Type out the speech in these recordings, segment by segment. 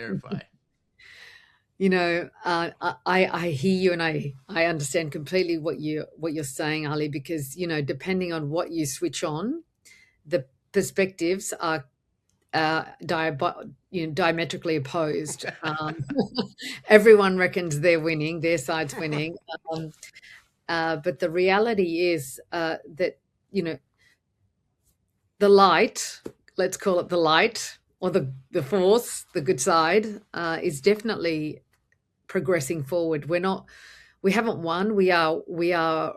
clarify. I hear you, and I understand completely what you're saying, Ali, because depending on what you switch on, the perspectives are diametrically opposed. Everyone reckons they're winning, their side's winning, um, but the reality is that you know the light, let's call it the light, or the force, the good side, is definitely progressing forward. We haven't won. We are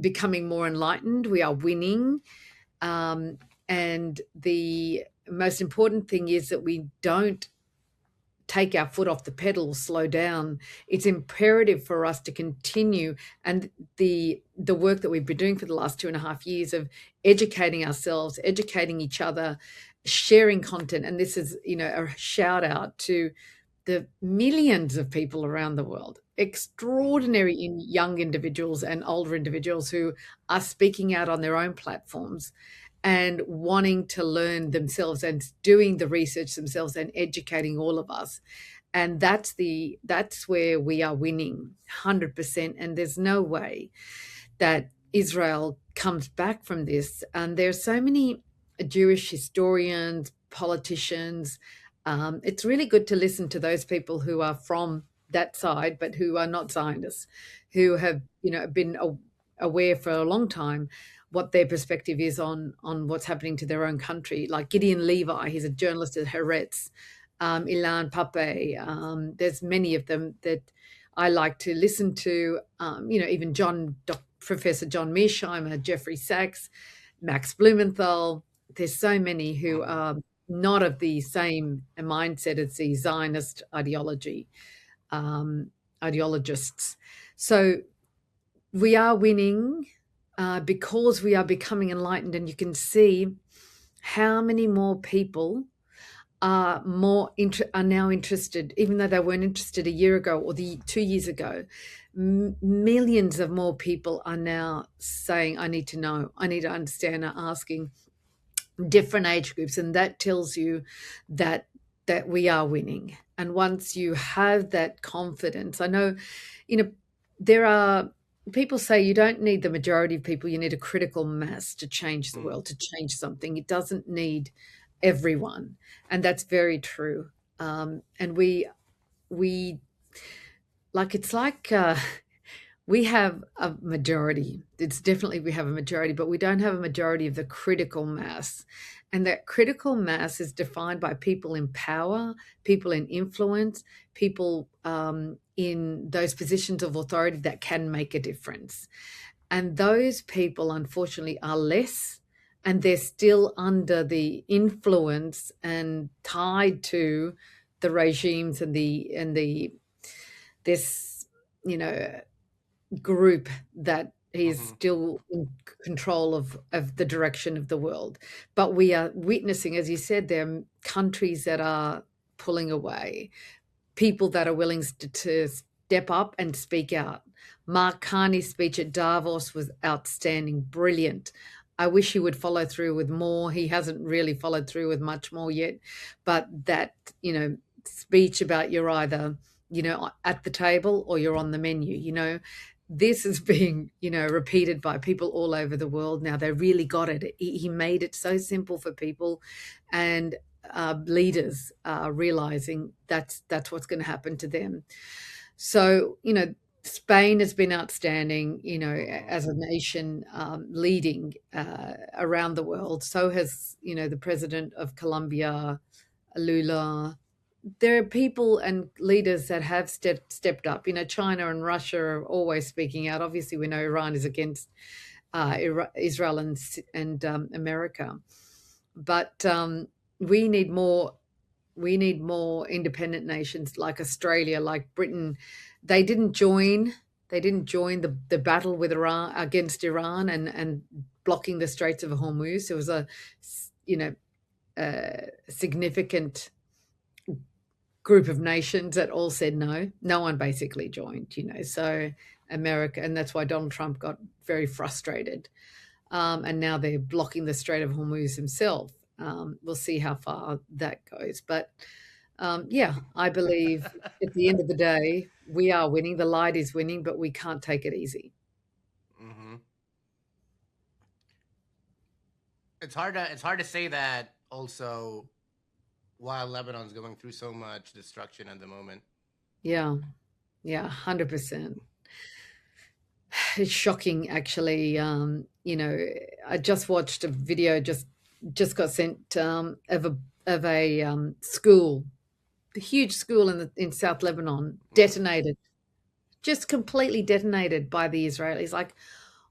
becoming more enlightened. We are winning. Um, and the most important thing is that we don't take our foot off the pedal, slow down. It's imperative for us to continue. And the work that we've been doing for the last 2.5 years of educating ourselves, educating each other, sharing content. And this is, a shout out to the millions of people around the world, extraordinary young individuals and older individuals who are speaking out on their own platforms and wanting to learn themselves and doing the research themselves and educating all of us. And that's where we are winning 100%. And there's no way that Israel comes back from this. And there's so many Jewish historians, politicians. It's really good to listen to those people who are from that side, but who are not Zionists, who have been aware for a long time what their perspective is on what's happening to their own country. Like Gideon Levi, he's a journalist at Haaretz. Ilan Pape. There's many of them that I like to listen to. Even Professor John Mearsheimer, Jeffrey Sachs, Max Blumenthal. There's so many who are not of the same mindset as the Zionist ideologists. So we are winning because we are becoming enlightened, and you can see how many more people are now interested, even though they weren't interested a year ago or 2 years ago. Millions of more people are now saying, I need to know, I need to understand, are asking different age groups. And that tells you that we are winning. And once you have that confidence, I know, there are people say you don't need the majority of people, you need a critical mass to change the world, to change something. It doesn't need everyone. And that's very true. And we it's like we have a majority. It's definitely we have a majority, but we don't have a majority of the critical mass. And that critical mass is defined by people in power, people in influence, people in those positions of authority that can make a difference. And those people, unfortunately, are less, and they're still under the influence and tied to the regimes and this group that is still in control of the direction of the world. But we are witnessing, as you said, there are countries that are pulling away, people that are willing to step up and speak out. Mark Carney's speech at Davos was outstanding, brilliant. I wish he would follow through with more. He hasn't really followed through with much more yet. But that, speech about you're either, at the table or you're on the menu, this is being, repeated by people all over the world now. They really got it. He made it so simple for people, and leaders are realizing that's what's going to happen to them. So, Spain has been outstanding, as a nation, leading around the world. So has, the president of Colombia, Lula. There are people and leaders that have stepped up. China and Russia are always speaking out. Obviously, we know Iran is against Israel and America, but we need more. We need more independent nations like Australia, like Britain. They didn't join. They didn't join the battle with Iran against Iran and blocking the Straits of Hormuz. There was a significant group of nations that all said no. No one basically joined. So America, and that's why Donald Trump got very frustrated. And now they're blocking the Strait of Hormuz himself. We'll see how far that goes. But Yeah, I believe at the end of the day, we are winning. The light is winning, but we can't take it easy. Hmm. It's hard to say that also while Lebanon's going through so much destruction at the moment. Yeah, yeah, 100%. It's shocking, actually. I just watched a video, just got sent of a school, a huge school in South Lebanon, Mm. detonated, just completely detonated by the Israelis. Like,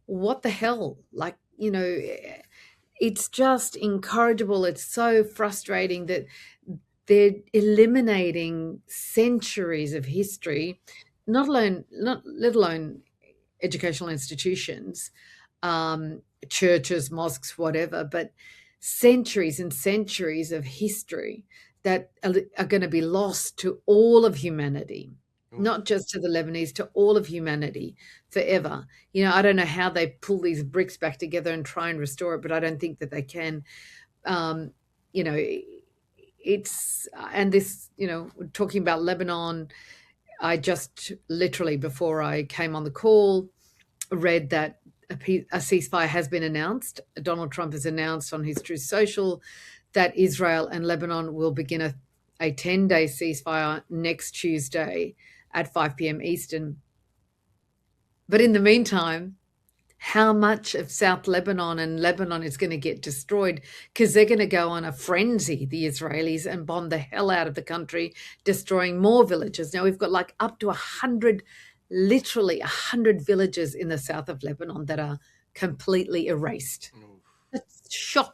what the hell? Like, it's just incorrigible. It's so frustrating that they're eliminating centuries of history, not let alone educational institutions, churches, mosques, whatever, but centuries and centuries of history that are going to be lost to all of humanity, Oof. not just to the Lebanese, to all of humanity forever. I don't know how they pull these bricks back together and try and restore it, but I don't think that they can. Um, you know, it's, and this, talking about Lebanon, I just literally before I came on the call read that a ceasefire has been announced. Donald Trump has announced on his Truth Social that Israel and Lebanon will begin a 10-day ceasefire next Tuesday at 5 p.m. Eastern. But in the meantime, how much of South Lebanon and Lebanon is going to get destroyed because they're going to go on a frenzy, the Israelis, and bomb the hell out of the country, destroying more villages. Now we've got like up to 100, literally 100 villages in the south of Lebanon that are completely erased. Oof. That's shocking.